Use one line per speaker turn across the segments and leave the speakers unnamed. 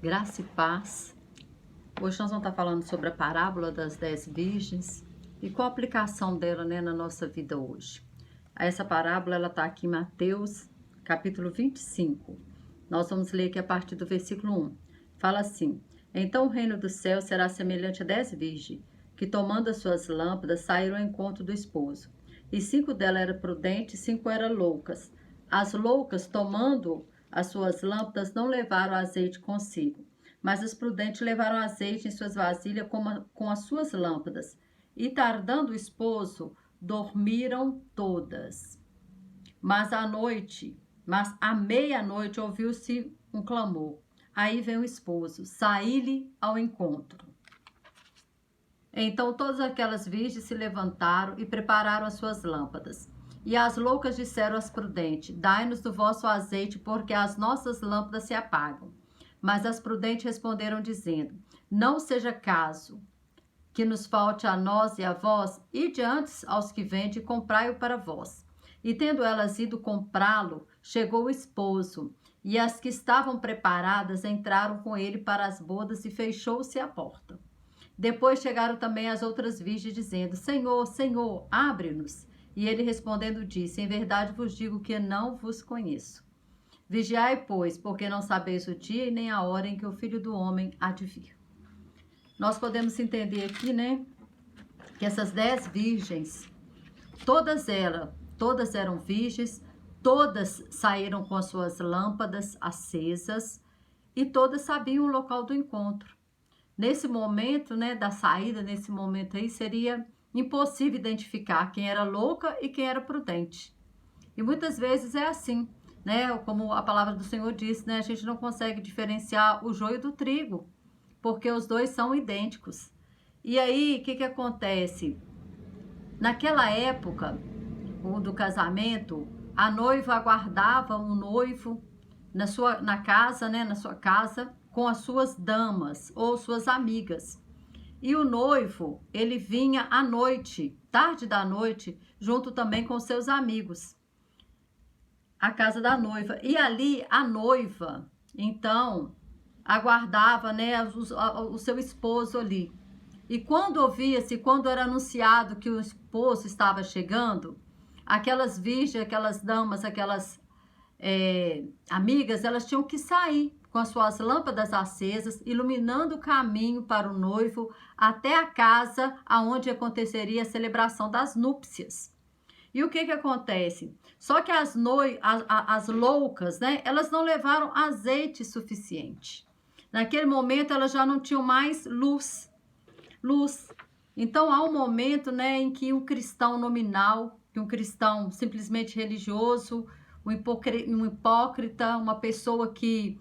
Graça e paz. Hoje nós vamos estar falando sobre a parábola das 10 virgens e qual a aplicação dela, na nossa vida hoje. Essa parábola ela está aqui em Mateus, capítulo 25. Nós vamos ler aqui a partir do versículo 1. Fala assim: Então o reino do céu será semelhante a 10 virgens, que tomando as suas lâmpadas saíram ao encontro do esposo. E 5 delas eram prudentes, 5 eram loucas. As loucas, tomando as suas lâmpadas, não levaram azeite consigo, mas as prudentes levaram azeite em suas vasilhas com as suas lâmpadas. E tardando o esposo, dormiram todas. Mas à meia-noite ouviu-se um clamor. Aí vem o esposo, saí-lhe ao encontro. Então todas aquelas virgens se levantaram e prepararam as suas lâmpadas. E as loucas disseram às prudentes: Dai-nos do vosso azeite, porque as nossas lâmpadas se apagam. Mas as prudentes responderam, dizendo: Não seja caso que nos falte a nós e a vós, ide antes aos que vendem e comprai-o para vós. E tendo elas ido comprá-lo, chegou o esposo, e as que estavam preparadas entraram com ele para as bodas e fechou-se a porta. Depois chegaram também as outras virgens, dizendo: Senhor, Senhor, abre-nos. E ele respondendo disse: Em verdade vos digo que não vos conheço. Vigiai, pois, porque não sabeis o dia e nem a hora em que o Filho do Homem há de vir. Nós podemos entender aqui, que essas 10 virgens, todas eram virgens, todas saíram com as suas lâmpadas acesas e todas sabiam o local do encontro. Nesse momento, da saída, nesse momento aí, seria impossível identificar quem era louca e quem era prudente. E muitas vezes é assim, como a palavra do Senhor diz, a gente não consegue diferenciar o joio do trigo, porque os dois são idênticos. E aí, o que acontece? Naquela época do casamento, a noiva aguardava o noivo na sua casa, com as suas damas ou suas amigas. E o noivo, ele vinha à noite, tarde da noite, junto também com seus amigos, à casa da noiva. E ali a noiva, então, aguardava, o seu esposo ali. E quando quando era anunciado que o esposo estava chegando, aquelas virgens, aquelas damas, aquelas amigas, elas tinham que sair com as suas lâmpadas acesas, iluminando o caminho para o noivo até a casa aonde aconteceria a celebração das núpcias. E o que acontece? Só que as loucas, elas não levaram azeite suficiente. Naquele momento, elas já não tinham mais luz. Então, há um momento, em que um cristão nominal, um cristão simplesmente religioso, um hipócrita, uma pessoa que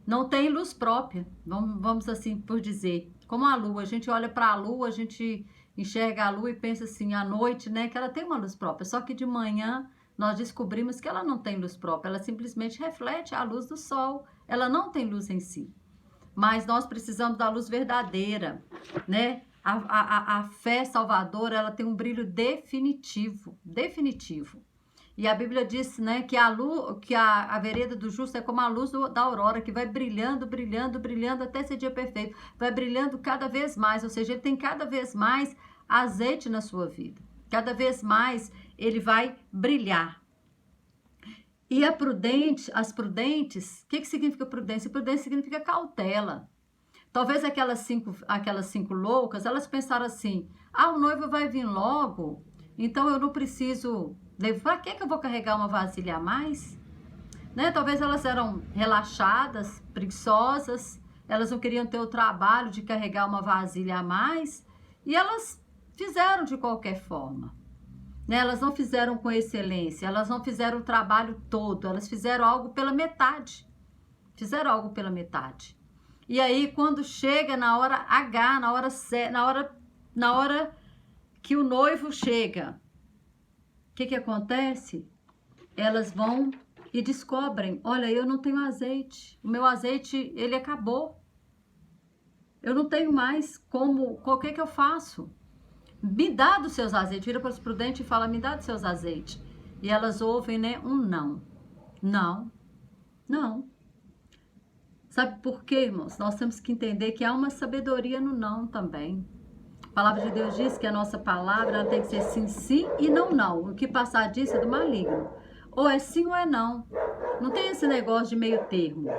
não tem luz própria, vamos assim por dizer, como a lua. A gente olha para a lua, a gente enxerga a lua e pensa assim, à noite, que ela tem uma luz própria. Só que de manhã nós descobrimos que ela não tem luz própria, ela simplesmente reflete a luz do sol, ela não tem luz em si. Mas nós precisamos da luz verdadeira, A fé salvadora, ela tem um brilho definitivo. E a Bíblia diz, que a vereda do justo é como a luz da aurora, que vai brilhando, brilhando, brilhando até ser dia perfeito. Vai brilhando cada vez mais, ou seja, ele tem cada vez mais azeite na sua vida. Cada vez mais ele vai brilhar. E as prudentes, o que significa prudência? Prudência significa cautela. Talvez aquelas cinco loucas, elas pensaram assim: o noivo vai vir logo, então eu não preciso. Para que eu vou carregar uma vasilha a mais? Talvez elas eram relaxadas, preguiçosas, elas não queriam ter o trabalho de carregar uma vasilha a mais, e elas fizeram de qualquer forma. Elas não fizeram com excelência, elas não fizeram o trabalho todo, elas fizeram algo pela metade. E aí, quando chega na hora H, na hora que o noivo chega, o que acontece? Elas vão e descobrem: olha, eu não tenho azeite, o meu azeite, ele acabou. Eu não tenho mais o que eu faço? Me dá dos seus azeites. Vira para os prudentes e fala: me dá dos seus azeites. E elas ouvem, um não. Sabe por quê, irmãos? Nós temos que entender que há uma sabedoria no não também. A palavra de Deus diz que a nossa palavra ela tem que ser sim, sim e não, não. O que passar disso é do maligno. Ou é sim ou é não. Não tem esse negócio de meio termo.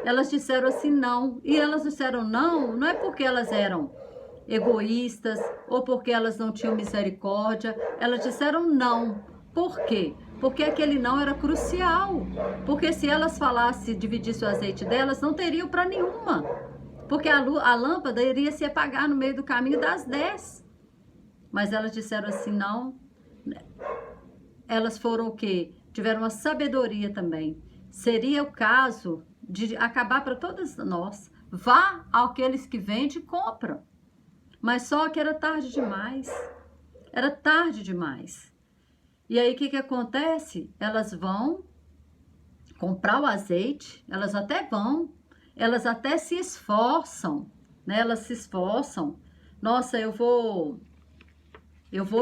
Elas disseram assim não. E elas disseram não, não é porque elas eram egoístas ou porque elas não tinham misericórdia. Elas disseram não. Por quê? Porque aquele não era crucial. Porque se elas falassem, dividissem o azeite delas, não teriam para nenhuma. Porque a lâmpada iria se apagar no meio do caminho das 10. Mas elas disseram assim, não. Elas foram o quê? Tiveram uma sabedoria também. Seria o caso de acabar para todas nós. Vá àqueles que vendem e compram. Mas só que era tarde demais. Era tarde demais. E aí, o que acontece? Elas vão comprar o azeite, elas até vão, elas até se esforçam, né? Elas se esforçam. Nossa, eu vou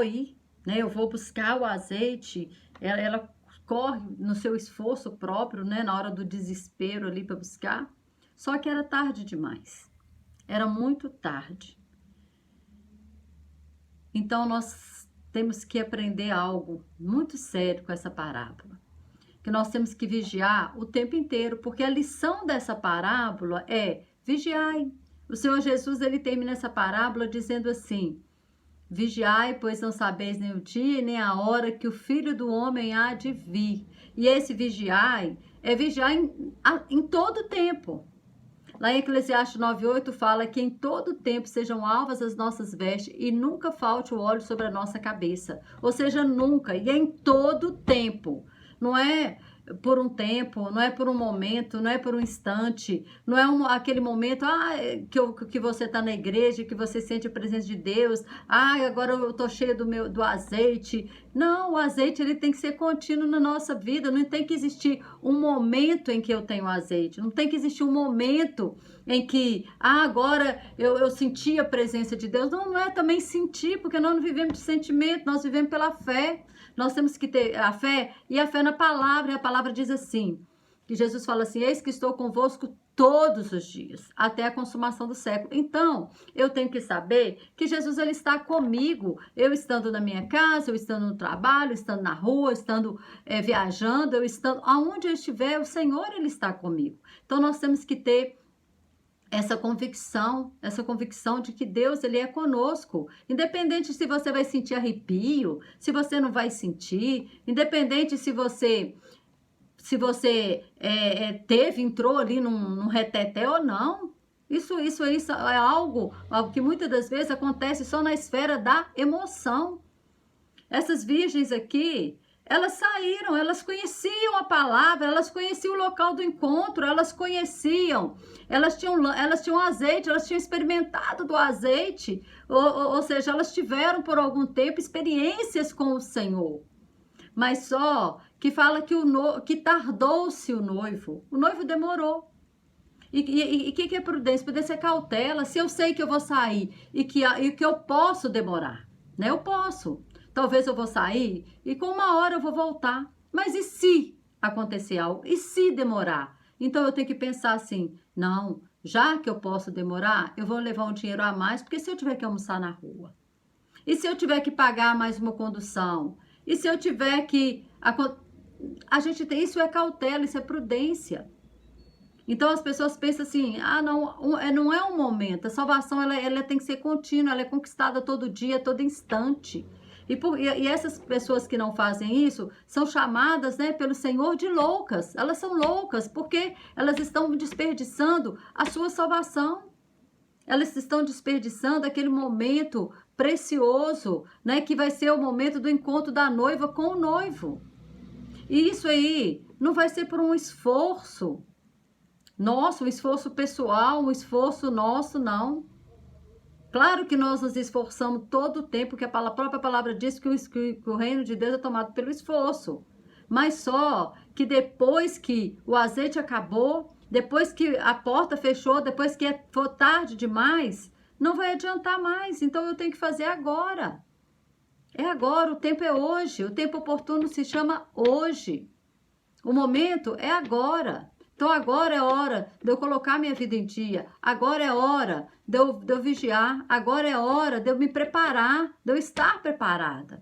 ir, né? Eu vou buscar o azeite. Ela corre no seu esforço próprio, né? Na hora do desespero ali para buscar. Só que era tarde demais. Era muito tarde. Então, nós temos que aprender algo muito sério com essa parábola. Que nós temos que vigiar o tempo inteiro, porque a lição dessa parábola é vigiai. O Senhor Jesus, ele termina essa parábola dizendo assim, vigiai, pois não sabeis nem o dia nem a hora que o Filho do Homem há de vir. E esse vigiai é vigiar em todo tempo. Lá em Eclesiastes 9:8 fala que em todo tempo sejam alvas as nossas vestes e nunca falte o óleo sobre a nossa cabeça. Ou seja, nunca, e em todo tempo. Não é por um tempo, não é por um momento, não é por um instante, não é aquele momento que você está na igreja, que você sente a presença de Deus, agora eu estou cheia do azeite. Não, o azeite ele tem que ser contínuo na nossa vida, não tem que existir um momento em que eu tenho azeite, não tem que existir um momento em que, agora eu senti a presença de Deus. Não é também sentir, porque nós não vivemos de sentimento, nós vivemos pela fé. Nós temos que ter a fé e a fé na palavra. E a palavra diz assim, que Jesus fala assim, eis que estou convosco todos os dias, até a consumação do século. Então, eu tenho que saber que Jesus ele está comigo, eu estando na minha casa, eu estando no trabalho, estando na rua, estando viajando, eu estando aonde eu estiver, o Senhor ele está comigo. Então, nós temos que ter essa convicção de que Deus ele é conosco, independente se você vai sentir arrepio, se você não vai sentir, independente se você entrou ali num reteté ou não. Isso é algo que muitas das vezes acontece só na esfera da emoção. Essas virgens aqui, elas saíram, elas conheciam a palavra, elas conheciam o local do encontro, elas conheciam, elas tinham azeite, elas tinham experimentado do azeite, ou seja, elas tiveram por algum tempo experiências com o Senhor. Mas só que fala que tardou-se o noivo demorou. E o que é prudência? Prudência é cautela. Se eu sei que eu vou sair e que eu posso demorar, né? Eu posso. Talvez eu vou sair e com 1 hora eu vou voltar. Mas e se acontecer algo? E se demorar? Então eu tenho que pensar assim, não, já que eu posso demorar, eu vou levar um dinheiro a mais, porque se eu tiver que almoçar na rua? E se eu tiver que pagar mais uma condução? E se eu tiver que... isso é cautela, isso é prudência. Então as pessoas pensam assim, não é um momento, a salvação ela tem que ser contínua, ela é conquistada todo dia, todo instante. E essas pessoas que não fazem isso são chamadas, né, pelo Senhor de loucas. Elas são loucas porque elas estão desperdiçando a sua salvação. Elas estão desperdiçando aquele momento precioso, né, que vai ser o momento do encontro da noiva com o noivo. E isso aí não vai ser por um esforço nosso, um esforço pessoal, um esforço nosso, não. Claro que nós nos esforçamos todo o tempo, que a própria palavra diz que o reino de Deus é tomado pelo esforço. Mas só que depois que o azeite acabou, depois que a porta fechou, depois que for tarde demais, não vai adiantar mais. Então eu tenho que fazer agora. É agora, o tempo é hoje. O tempo oportuno se chama hoje. O momento é agora. Então agora é hora de eu colocar minha vida em dia. Agora é hora de eu vigiar. Agora é hora de eu me preparar, de eu estar preparada.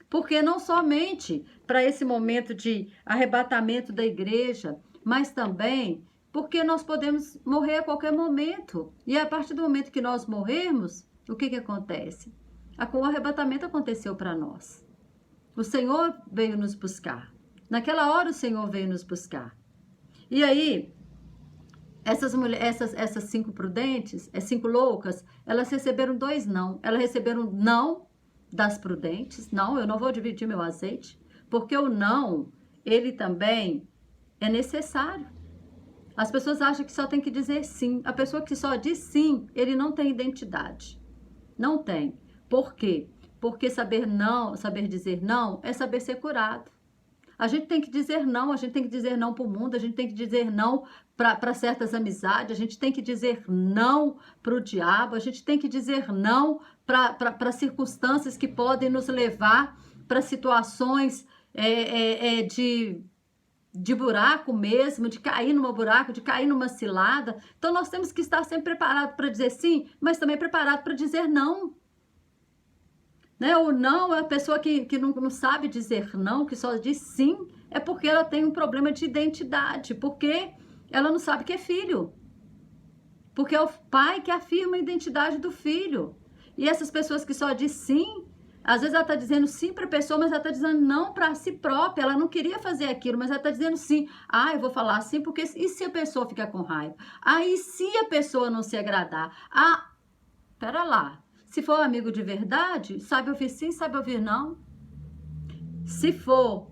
Porque não somente para esse momento de arrebatamento da igreja, mas também porque nós podemos morrer a qualquer momento. E a partir do momento que nós morrermos, o que acontece? O arrebatamento aconteceu para nós. O Senhor veio nos buscar. Naquela hora o Senhor veio nos buscar. E aí, essas 5 prudentes, 5 loucas, elas receberam 2 não. Elas receberam não das prudentes. Não, eu não vou dividir meu azeite. Porque o não, ele também é necessário. As pessoas acham que só tem que dizer sim. A pessoa que só diz sim, ele não tem identidade. Não tem. Por quê? Porque saber dizer não, é saber ser curado. A gente tem que dizer não, a gente tem que dizer não para o mundo, a gente tem que dizer não para certas amizades, a gente tem que dizer não para o diabo, a gente tem que dizer não para circunstâncias que podem nos levar para situações de buraco mesmo, de cair numa buraco, de cair numa cilada. Então nós temos que estar sempre preparados para dizer sim, mas também preparado para dizer não. Né? O não é a pessoa que não sabe dizer não, que só diz sim, é porque ela tem um problema de identidade, porque ela não sabe que é filho. Porque é o pai que afirma a identidade do filho. E essas pessoas que só diz sim, às vezes ela está dizendo sim para a pessoa, mas ela está dizendo não para si própria. Ela não queria fazer aquilo, mas ela está dizendo sim. Ah, eu vou falar sim, porque e se a pessoa ficar com raiva? Ah, e se a pessoa não se agradar? Ah, pera lá. Se for amigo de verdade, sabe ouvir sim, sabe ouvir não. Se for,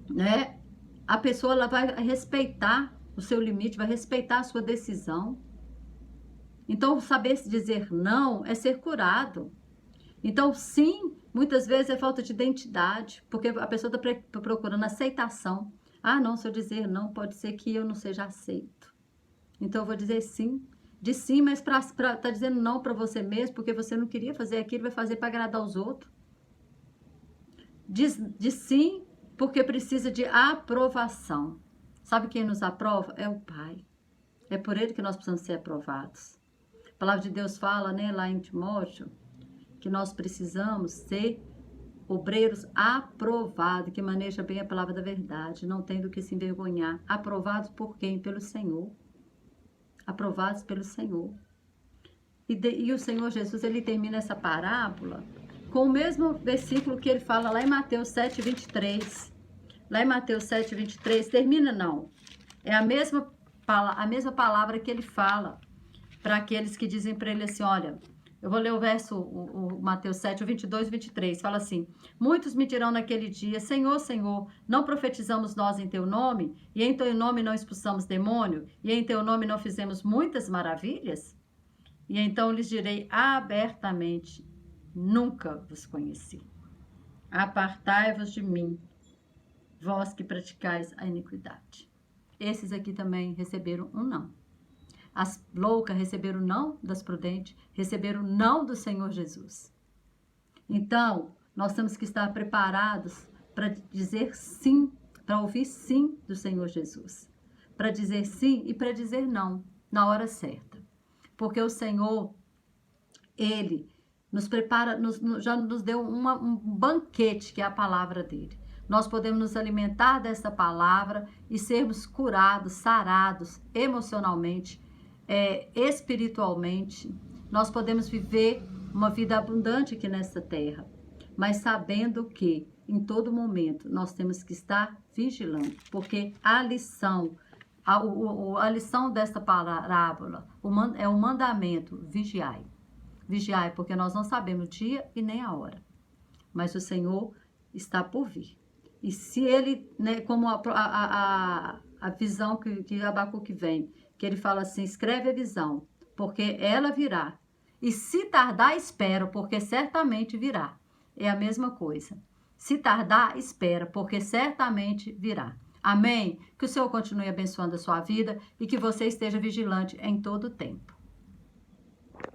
né, a pessoa ela vai respeitar o seu limite, vai respeitar a sua decisão. Então, saber dizer não é ser curado. Então, sim, muitas vezes é falta de identidade, porque a pessoa está procurando aceitação. Ah, não, se eu dizer não, pode ser que eu não seja aceito. Então, eu vou dizer sim. De sim, mas tá dizendo não para você mesmo, porque você não queria fazer aquilo, vai fazer para agradar os outros. De sim, porque precisa de aprovação. Sabe quem nos aprova? É o Pai. É por Ele que nós precisamos ser aprovados. A palavra de Deus fala, né, lá em Timóteo, que nós precisamos ser obreiros aprovados, que maneja bem a palavra da verdade, não tem do que se envergonhar. Aprovados por quem? Pelo Senhor. Aprovados pelo Senhor. E o Senhor Jesus, ele termina essa parábola com o mesmo versículo que ele fala lá em Mateus 7, 23. Lá em Mateus 7, 23, termina não. É a mesma palavra que ele fala para aqueles que dizem para ele assim, olha, eu vou ler o verso, o Mateus 7, 22 e 23, fala assim, muitos me dirão naquele dia, Senhor, Senhor, não profetizamos nós em teu nome, e em teu nome não expulsamos demônio, e em teu nome não fizemos muitas maravilhas? E então lhes direi abertamente, nunca vos conheci. Apartai-vos de mim, vós que praticais a iniquidade. Esses aqui também receberam um não. As loucas receberam não das prudentes, receberam não do Senhor Jesus. Então, nós temos que estar preparados para dizer sim, para ouvir sim do Senhor Jesus. Para dizer sim e para dizer não, na hora certa. Porque o Senhor, Ele nos prepara, já nos deu um banquete, que é a palavra dEle. Nós podemos nos alimentar dessa palavra e sermos curados, sarados emocionalmente, espiritualmente. Nós podemos viver uma vida abundante aqui nessa terra, mas sabendo que em todo momento nós temos que estar vigilando, porque a lição desta parábola é o mandamento, vigiai. Vigiai, porque nós não sabemos o dia e nem a hora, mas o Senhor está por vir. E se ele, né, como a visão que Abacuque vem, que ele fala assim, escreve a visão, porque ela virá. E se tardar, espera, porque certamente virá. É a mesma coisa. Se tardar, espera, porque certamente virá. Amém? Que o Senhor continue abençoando a sua vida e que você esteja vigilante em todo o tempo.